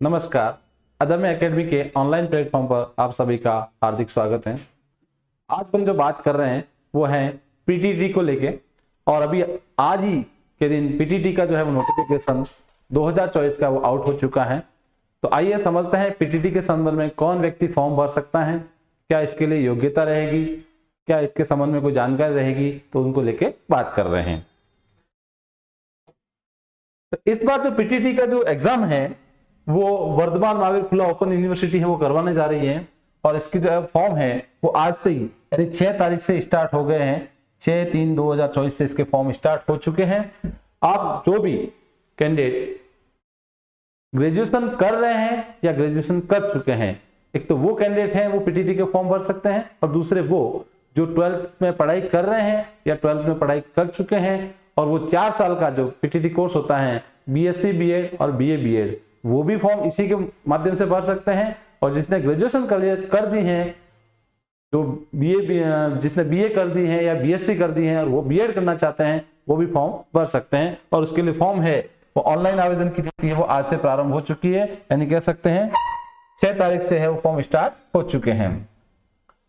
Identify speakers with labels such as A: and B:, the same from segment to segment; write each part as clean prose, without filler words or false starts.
A: नमस्कार। अदम्य एकेडमी के ऑनलाइन प्लेटफॉर्म पर आप सभी का हार्दिक स्वागत है। आज हम जो बात कर रहे हैं वो है पीटीटी को लेके, और अभी आज ही के दिन पीटीटी का जो है वो नोटिफिकेशन 2024 का वो आउट हो चुका है। तो आइए समझते हैं पीटीटी के संबंध में कौन व्यक्ति फॉर्म भर सकता है, क्या इसके लिए योग्यता रहेगी, क्या इसके संबंध में कोई जानकारी रहेगी, तो उनको लेके बात कर रहे हैं। तो इस बार जो पीटीटी का जो एग्जाम है वो वर्धमान महावीर खुला ओपन यूनिवर्सिटी है वो करवाने जा रही है, और इसकी जो फॉर्म है वो आज से ही यानी 6 तारीख से स्टार्ट हो गए हैं। 6/3/2024 से इसके फॉर्म स्टार्ट हो चुके हैं। आप जो भी कैंडिडेट ग्रेजुएशन कर रहे हैं या ग्रेजुएशन कर चुके हैं, एक तो वो कैंडिडेट हैं वो पीटीटी के फॉर्म भर सकते हैं, और दूसरे वो जो 12th में पढ़ाई कर रहे हैं या 12th में पढ़ाई कर चुके हैं, और वो 4 साल का जो पीटीटी कोर्स होता है बीएससी बीएड और बीए बीएड, वो भी फॉर्म इसी के माध्यम से भर सकते हैं। और जिसने ग्रेजुएशन कर दी है, जो जिसने बीए कर दी है या बीएससी कर दी है और वो बीएड करना चाहते हैं, वो भी फॉर्म भर सकते हैं। और उसके लिए फॉर्म है वो ऑनलाइन आवेदन की तिथि है वो आज से प्रारंभ हो चुकी है, यानी कह सकते हैं 6 तारीख से है वो फॉर्म स्टार्ट हो चुके हैं।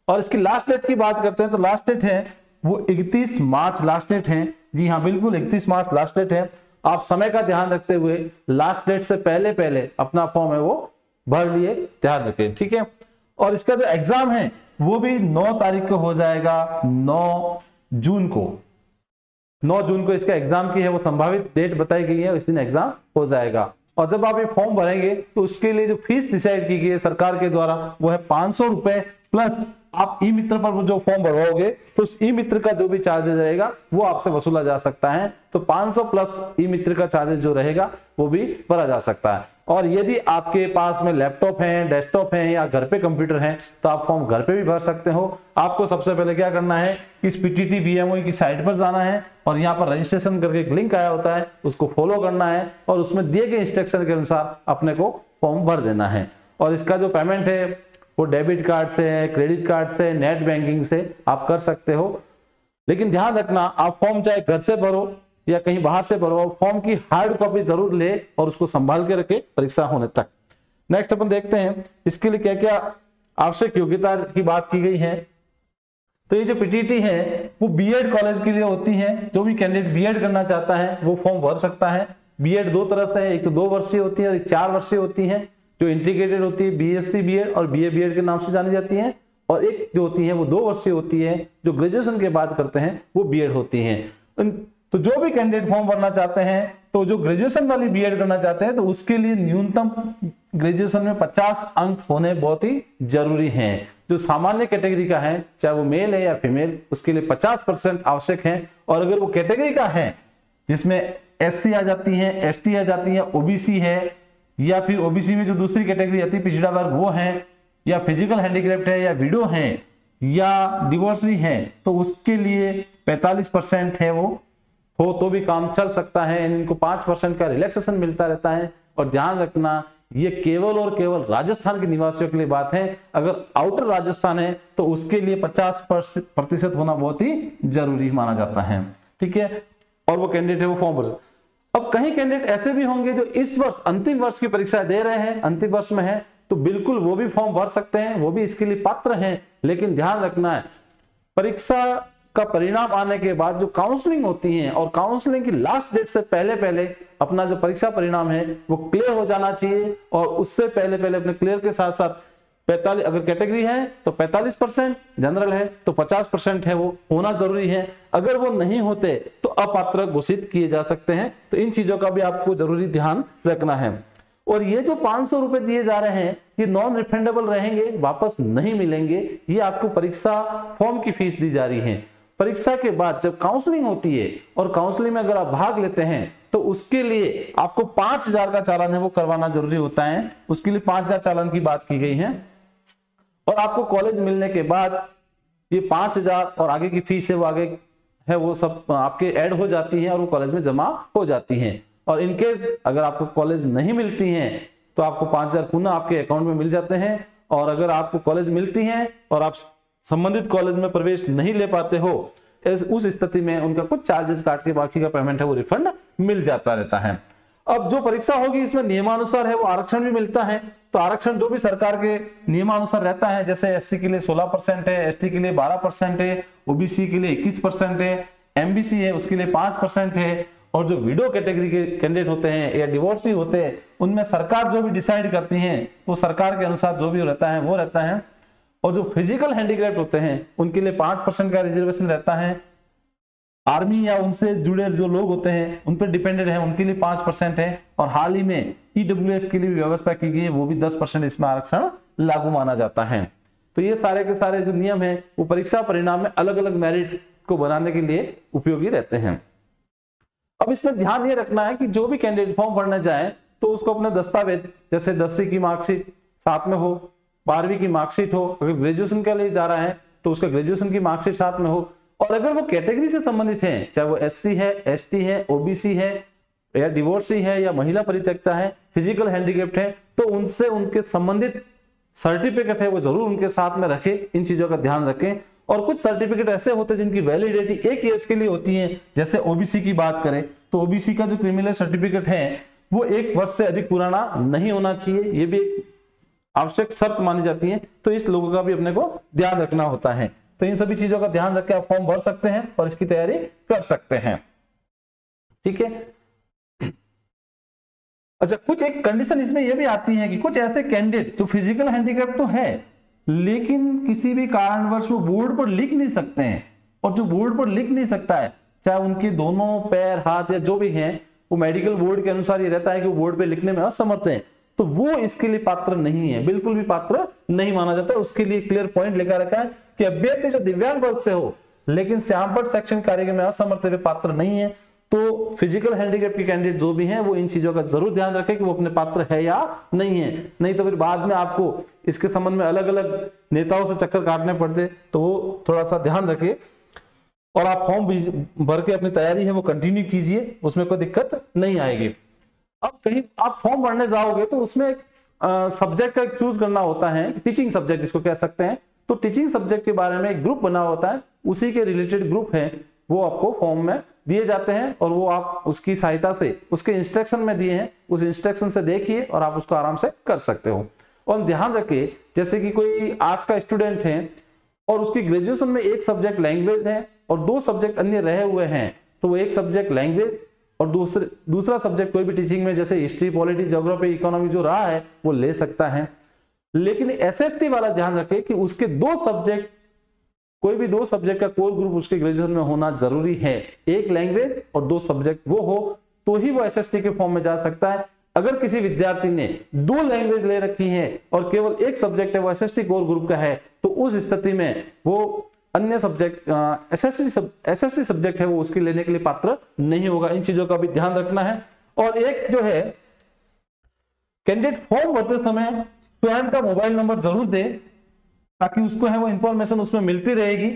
A: और इसकी लास्ट डेट की बात करते हैं तो लास्ट डेट है वो 31 मार्च लास्ट डेट है। जी हाँ, बिल्कुल 31 मार्च लास्ट डेट है। आप समय का ध्यान रखते हुए लास्ट डेट से पहले पहले अपना फॉर्म है वो भर लिए, ध्यान रखें, ठीक है। और इसका जो एग्जाम है वो भी 9 तारीख को हो जाएगा। 9 जून को इसका एग्जाम की है वो संभावित डेट बताई गई है, इस दिन एग्जाम हो जाएगा। और जब आप ये फॉर्म भरेंगे तो उसके लिए जो फीस डिसाइड की गई है सरकार के द्वारा वो है 500 रुपए, प्लस आप ई मित्र पर जो फॉर्म भरवाओगे तो उस ई मित्र का जो भी चार्जेस रहेगा वो आपसे वसूला जा सकता है। तो 500 प्लस ई मित्र का चार्जेस जो रहेगा वो भी भरा जा सकता है। और यदि आपके पास में लैपटॉप है, डेस्कटॉप है या घर पे कंप्यूटर है तो आप फॉर्म घर पे भी भर सकते हो। आपको सबसे पहले क्या करना है, इस पीटीटी बीएमओई की साइट पर जाना है और यहाँ पर रजिस्ट्रेशन करके एक लिंक आया होता है, उसको फॉलो करना है और उसमें दिए गए इंस्ट्रक्शन के अनुसार अपने को फॉर्म भर देना है। और इसका जो पेमेंट है वो डेबिट कार्ड से, क्रेडिट कार्ड से, नेट बैंकिंग से आप कर सकते हो। लेकिन ध्यान रखना, आप फॉर्म चाहे घर से भरो या कहीं बाहर से भरो, फॉर्म की हार्ड कॉपी जरूर ले और उसको संभाल के रखे परीक्षा होने तक। नेक्स्ट अपन देखते हैं इसके लिए क्या क्या आवश्यक योग्यता की बात की गई है। तो ये जो पीटीटी है वो बीएड कॉलेज के लिए होती है। जो भी कैंडिडेट बीएड करना चाहता है वो फॉर्म भर सकता है। बीएड 2 तरह से है, एक तो 2 वर्षीय होती है और एक 4 वर्षीय होती है, जो इंटीग्रेटेड होती है बीएससी बीएड और बीए बीएड के नाम से जानी जाती है। और एक जो होती है वो 2 वर्षीय होती है, जो ग्रेजुएशन के बाद करते हैं वो बीएड होती है। तो जो भी कैंडिडेट फॉर्म भरना चाहते हैं, तो जो ग्रेजुएशन वाली बीएड करना चाहते हैं तो उसके लिए न्यूनतम ग्रेजुएशन में 50 अंक होने बहुत ही जरूरी हैं। जो सामान्य कैटेगरी का है, चाहे वो मेल है या फीमेल, उसके लिए 50% आवश्यक है। और अगर वो कैटेगरी का है जिसमें एससी आ जाती है, एसटी आ जाती है, ओबीसी है, या फिर ओबीसी में जो दूसरी कैटेगरी आती है पिछड़ा वर्ग वो है, या फिजिकल हैंडीक्राफ्ट है, या विडो है, या डिवोर्सरी है, तो उसके लिए 45% है वो हो तो भी काम चल सकता है। इनको 5% का रिलैक्सेशन मिलता रहता है। और ध्यान रखना, ये केवल और केवल राजस्थान के निवासियों के लिए बात है। अगर आउटर राजस्थान है तो उसके लिए 50% होना बहुत ही जरूरी माना जाता है, ठीक है। और वो कैंडिडेट है वो फॉर्म भर। अब कहीं कैंडिडेट ऐसे भी होंगे जो इस वर्ष अंतिम वर्ष की परीक्षा दे रहे हैं, अंतिम वर्ष में है, तो बिल्कुल वो भी फॉर्म भर सकते हैं, वो भी इसके लिए पात्र हैं। लेकिन ध्यान रखना है, परीक्षा का परिणाम आने के बाद जो काउंसलिंग होती है और काउंसलिंग की लास्ट डेट से पहले पहले अपना जो परीक्षा परिणाम है वो क्लियर हो जाना चाहिए। और उससे पहले पहले अपने क्लियर के साथ साथ 45, अगर कैटेगरी है तो 45%, जनरल है तो 50% है वो होना जरूरी है। अगर वो नहीं होते तो अपात्र घोषित किए जा सकते हैं। तो इन चीजों का भी आपको जरूरी ध्यान रखना है। और ये जो 500 रुपए दिए जा रहे हैं ये नॉन रिफंडेबल रहेंगे, वापस नहीं मिलेंगे। ये आपको परीक्षा फॉर्म की फीस दी जा रही है। परीक्षा के बाद जब काउंसलिंग होती है और काउंसलिंग में अगर आप भाग लेते हैं तो उसके लिए आपको 5000 का चालान है वो करवाना जरूरी होता है। उसके लिए 5000 चालान की बात की गई है। और आपको कॉलेज मिलने के बाद ये 5000 और आगे की फीस है वो आगे है वो सब आपके ऐड हो जाती है और वो कॉलेज में जमा हो जाती हैं। और इनकेस अगर आपको कॉलेज नहीं मिलती हैं तो आपको 5000 पुनः आपके अकाउंट में मिल जाते हैं। और अगर आपको कॉलेज मिलती हैं और आप संबंधित कॉलेज में प्रवेश नहीं ले पाते हो, उस स्थिति में उनका कुछ चार्जेस काट के बाकी का पेमेंट है वो रिफंड मिल जाता रहता है। अब जो परीक्षा होगी इसमें नियमानुसार है वो आरक्षण भी मिलता है। तो आरक्षण जो भी सरकार के नियमानुसार रहता है, जैसे एससी के लिए 16% है, एसटी के लिए 12% है, ओबीसी के लिए 21% है, एमबीसी है उसके लिए 5% है, और जो विडो कैटेगरी के कैंडिडेट होते हैं या डिवोर्सी होते हैं उनमें सरकार जो भी डिसाइड करती है वो सरकार के अनुसार जो भी रहता है वो रहता है। और जो फिजिकल हैंडीक्राफ्ट होते हैं उनके लिए 5% का रिजर्वेशन रहता है। आर्मी या उनसे जुड़े जो लोग होते हैं उन पर डिपेंडेंट है उनके लिए 5% है। और हाल ही में ईडब्ल्यूएस के लिए व्यवस्था की गई है, वो भी 10% इसमें आरक्षण लागू माना जाता है। तो ये सारे के सारे जो नियम है वो परीक्षा परिणाम में अलग अलग मेरिट को बनाने के लिए उपयोगी रहते हैं। अब इसमें ध्यान ये रखना है कि जो भी कैंडिडेट फॉर्म भरने जाए तो उसको अपने दस्तावेज, जैसे 10वीं की मार्कशीट साथ में हो, 12वीं की मार्कशीट हो, अगर ग्रेजुएशन के लिए जा रहा है तो उसका ग्रेजुएशन की मार्कशीट साथ में हो, और अगर वो कैटेगरी से संबंधित है, चाहे वो एससी है, एसटी है, ओबीसी है या डिवोर्सी है या महिला परित्यक्ता है, फिजिकल हैंडीकैप्ड है, तो उनसे उनके संबंधित सर्टिफिकेट है वो जरूर उनके साथ में रखें। इन चीजों का ध्यान रखें। और कुछ सर्टिफिकेट ऐसे होते हैं जिनकी वैलिडिटी 1 ईयर के लिए होती है, जैसे ओबीसी की बात करें तो ओबीसी का जो क्रिमिनल सर्टिफिकेट है वो 1 वर्ष से अधिक पुराना नहीं होना चाहिए, ये भी एक आवश्यक शर्त मानी जाती है। तो इस लोगों का भी अपने को ध्यान रखना होता है। तो इन सभी चीजों का ध्यान रख के आप फॉर्म भर सकते हैं और इसकी तैयारी कर सकते हैं। ठीक है। अच्छा, कुछ एक कंडीशन इसमें यह भी आती है कि कुछ ऐसे कैंडिडेट जो फिजिकल हैंडीकैप तो है लेकिन किसी भी कारणवश वो बोर्ड पर लिख नहीं सकते हैं, और जो बोर्ड पर लिख नहीं सकता है, चाहे उनके दोनों पैर, हाथ या जो भी हैं, वो मेडिकल बोर्ड के अनुसार ये रहता है कि वो बोर्ड पे लिखने में असमर्थ है, तो वो इसके लिए पात्र नहीं है, बिल्कुल भी पात्र नहीं माना जाता है। उसके लिए क्लियर पॉइंट लेकर रखा है कि अभ्यर्थी जो दिव्यांग वर्ग से हो लेकिन श्यामपट्ट सेक्शन कार्य में असमर्थ है, पात्र नहीं है। तो फिजिकल हैंडीकैप के कैंडिडेट जो भी हैं वो इन चीजों का जरूर ध्यान रखें कि वो अपने पात्र है या नहीं है, नहीं तो फिर बाद में आपको इसके संबंध में अलग अलग नेताओं से चक्कर काटने पड़ते। तो वो थोड़ा सा ध्यान रखें और आप फॉर्म भर के अपनी तैयारी है वो कंटिन्यू कीजिए, उसमें कोई दिक्कत नहीं आएगी। अब कहीं आप फॉर्म भरने जाओगे तो उसमें सब्जेक्ट का चूज करना होता है, टीचिंग सब्जेक्ट जिसको कह सकते हैं। तो टीचिंग सब्जेक्ट के बारे में एक ग्रुप बना होता है, उसी के रिलेटेड ग्रुप है वो आपको फॉर्म में दिए जाते हैं, और वो आप उसकी सहायता से, उसके इंस्ट्रक्शन में दिए हैं, उस इंस्ट्रक्शन से देखिए और आप उसको आराम से कर सकते हो। और ध्यान रखिए, जैसे कि कोई आर्ट्स का स्टूडेंट है और उसकी ग्रेजुएशन में एक सब्जेक्ट लैंग्वेज है और 2 सब्जेक्ट अन्य रहे हुए हैं, तो वो एक सब्जेक्ट लैंग्वेज और दूसरा सब्जेक्ट कोई भी टीचिंग में जैसे हिस्ट्री, पॉलिटी, ज्योग्राफी, इकोनॉमी जो रहा है वो ले सकता है। लेकिन एसएसटी वाला ध्यान रखे कि उसके 2 सब्जेक्ट, कोई भी 2 सब्जेक्ट का कोर ग्रुप उसके ग्रेजुएशन में होना जरूरी है। एक लैंग्वेज और 2 सब्जेक्ट वो हो तो ही वो एसएसटी के फॉर्म में जा सकता है। अगर किसी विद्यार्थी ने 2 लैंग्वेज ले रखी है और केवल एक सब्जेक्ट है वो एसएसटी कोर ग्रुप का है, तो उस स्थिति में वो अन्य सब्जेक्ट एसएसटी सब्जेक्ट है वो उसके लेने के लिए पात्र नहीं होगा। इन चीजों का भी ध्यान रखना है। और एक जो है, कैंडिडेट फॉर्म भरते समय स्वयं का मोबाइल नंबर जरूर दे ताकि उसको है वो इंफॉर्मेशन उसमें मिलती रहेगी।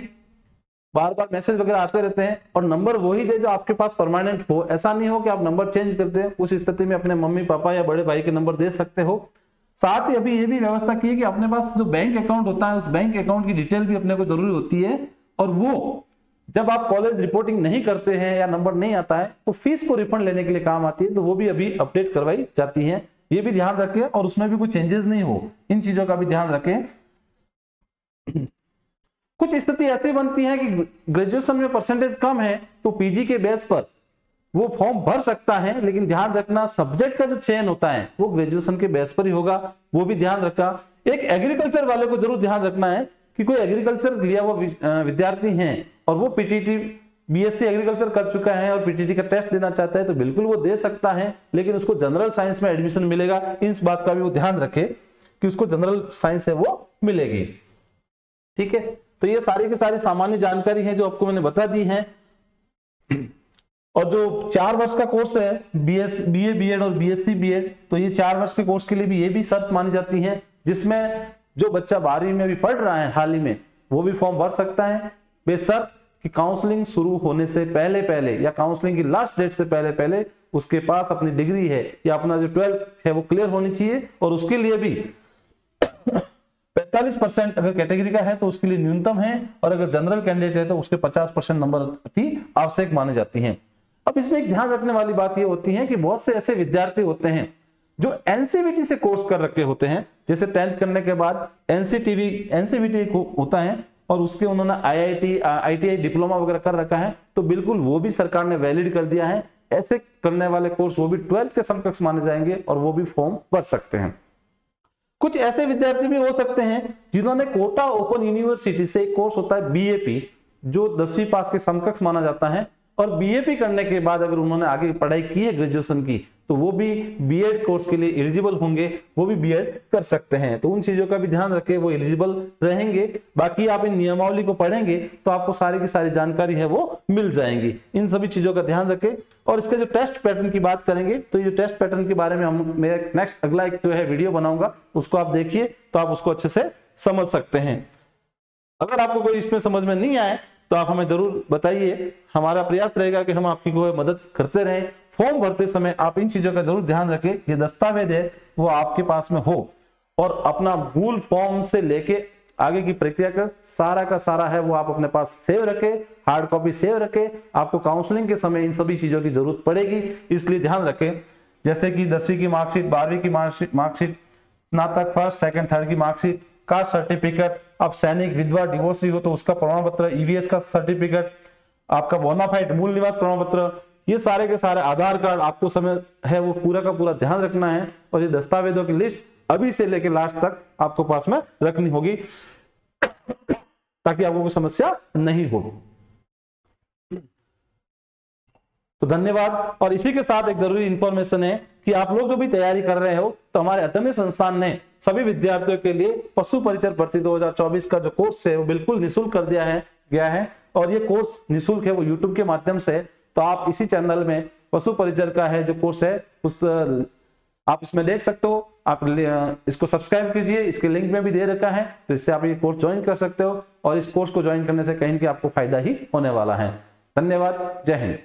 A: बार बार मैसेज वगैरह आते रहते हैं, और नंबर वही दे जो आपके पास परमानेंट हो। ऐसा नहीं हो कि आप नंबर चेंज करते हैं, उस स्थिति में अपने मम्मी पापा या बड़े भाई के नंबर दे सकते हो। साथ ही अभी ये भी व्यवस्था की है कि अपने पास जो बैंक अकाउंट होता है उस बैंक अकाउंट की डिटेल भी अपने को जरूरी होती है, और वो जब आप कॉलेज रिपोर्टिंग नहीं करते हैं या नंबर नहीं आता है तो फीस को रिफंड लेने के लिए काम आती है, तो वो भी अभी अपडेट करवाई जाती है। ये भी ध्यान रखें और उसमें भी कोई चेंजेस नहीं हो, इन चीजों का भी ध्यान रखें। कुछ स्थिति ऐसी बनती है कि ग्रेजुएशन में परसेंटेज कम है तो पीजी के बेस पर वो फॉर्म भर सकता है, लेकिन ध्यान रखना सब्जेक्ट का जो चयन होता है वो ग्रेजुएशन के बेस पर ही होगा, वो भी ध्यान रखा। एक एग्रीकल्चर वाले को जरूर ध्यान रखना है कि कोई एग्रीकल्चर लिया वो विद्यार्थी हैं और वो पीटीटी बीएससी एग्रीकल्चर कर चुका है और पीटीटी का टेस्ट देना चाहता है तो बिल्कुल वो दे सकता है, लेकिन उसको जनरल साइंस में एडमिशन मिलेगा। इस बात का भी वो ध्यान रखे कि उसको जनरल साइंस है वो मिलेगी। ठीक है, तो ये सारी की सारी सामान्य जानकारी है जो आपको मैंने बता दी है। और जो 4 वर्ष का कोर्स है बीए बीएड और बीएससी बीएड, तो ये 4 वर्ष के कोर्स के लिए भी ये भी शर्त मानी जाती है, जिसमें जो बच्चा 12वीं में भी पढ़ रहा है हाल ही में वो भी फॉर्म भर सकता है, बेशर्त कि काउंसलिंग शुरू होने से पहले या काउंसलिंग की लास्ट डेट से पहले उसके पास अपनी डिग्री है या अपना जो 12th है वो क्लियर होनी चाहिए। और उसके लिए भी 45% अगर कैटेगरी का है तो उसके लिए न्यूनतम है, और अगर जनरल कैंडिडेट है तो उसके 50% नंबर अति आवश्यक माने जाती हैं। अब इसमें एक ध्यान रखने वाली बात ये होती है कि बहुत से ऐसे विद्यार्थी होते हैं जो एनसीवीटी से कोर्स कर रखे होते हैं, जैसे 10th करने के बाद एनसीवीटी होता है और उसके उन्होंने आईआईटी आईटीआई डिप्लोमा वगैरह कर रखा है, तो बिल्कुल वो भी सरकार ने वैलिड कर दिया है। ऐसे करने वाले कोर्स वो भी 12th के समकक्ष माने जाएंगे और वो भी फॉर्म भर सकते हैं। कुछ ऐसे विद्यार्थी भी हो सकते हैं जिन्होंने कोटा ओपन यूनिवर्सिटी से एक कोर्स होता है बीएपी, जो 10वीं पास के समकक्ष माना जाता है, और बीएपी करने के बाद अगर उन्होंने आगे पढ़ाई की है ग्रेजुएशन की, तो वो भी बीएड कोर्स के लिए एलिजिबल होंगे, वो भी बीएड कर सकते हैं। तो उन चीजों का भी ध्यान रखें, वो एलिजिबल रहेंगे। बाकी आप इन नियमावली को पढ़ेंगे तो आपको सारी की सारी जानकारी है वो मिल जाएंगी। इन सभी चीजों का ध्यान रखें। और इसके जो टेस्ट पैटर्न की बात करेंगे, तो ये टेस्ट पैटर्न के बारे में मैं नेक्स्ट अगला एक जो है वीडियो बनाऊंगा, उसको आप देखिए तो आप उसको अच्छे से समझ सकते हैं। अगर आपको कोई इसमें समझ में नहीं आए तो आप हमें जरूर बताइए, हमारा प्रयास रहेगा कि हम आपकी कोई मदद करते रहें। फॉर्म भरते समय आप इन चीजों का जरूर ध्यान रखें, ये दस्तावेज है वो आपके पास में हो, और अपना मूल फॉर्म से लेके आगे की प्रक्रिया का सारा है वो आप अपने पास सेव रखें, हार्ड कॉपी सेव रखें। आपको काउंसलिंग के समय इन सभी चीजों की जरूरत पड़ेगी, इसलिए ध्यान रखें। जैसे कि 10वीं की मार्कशीट, 12वीं की मार्कशीट, स्नातक फर्स्ट सेकंड थर्ड की मार्कशीट, कास्ट सर्टिफिकेट, अब सैनिक विधवा डिवोर्सी हो तो उसका प्रमाण पत्र, ईवीएस का सर्टिफिकेट, आपका बोनाफाइड मूल निवास प्रमाण पत्र, ये सारे के सारे, आधार कार्ड, आपको समय है वो पूरा का पूरा ध्यान रखना है। और ये दस्तावेजों की लिस्ट अभी से लेकर लास्ट तक आपको पास में रखनी होगी ताकि आपको कोई समस्या नहीं हो। तो धन्यवाद। और इसी के साथ एक जरूरी इंफॉर्मेशन है कि आप लोग जो भी तैयारी कर रहे हो, तो हमारे अदम्य संस्थान ने सभी विद्यार्थियों के लिए पशु परिचर भर्ती 2024 का जो कोर्स है वो बिल्कुल निःशुल्क कर दिया गया है। और ये कोर्स निःशुल्क है, वो यूट्यूब के माध्यम से। तो आप इसी चैनल में पशु परिचर का है जो कोर्स है उस आप इसमें देख सकते हो। आप इसको सब्सक्राइब कीजिए, इसके लिंक में भी दे रखा है, तो इससे आप ये कोर्स ज्वाइन कर सकते हो। और इस कोर्स को ज्वाइन करने से कहीं कि आपको फायदा ही होने वाला है। धन्यवाद। जय हिंद।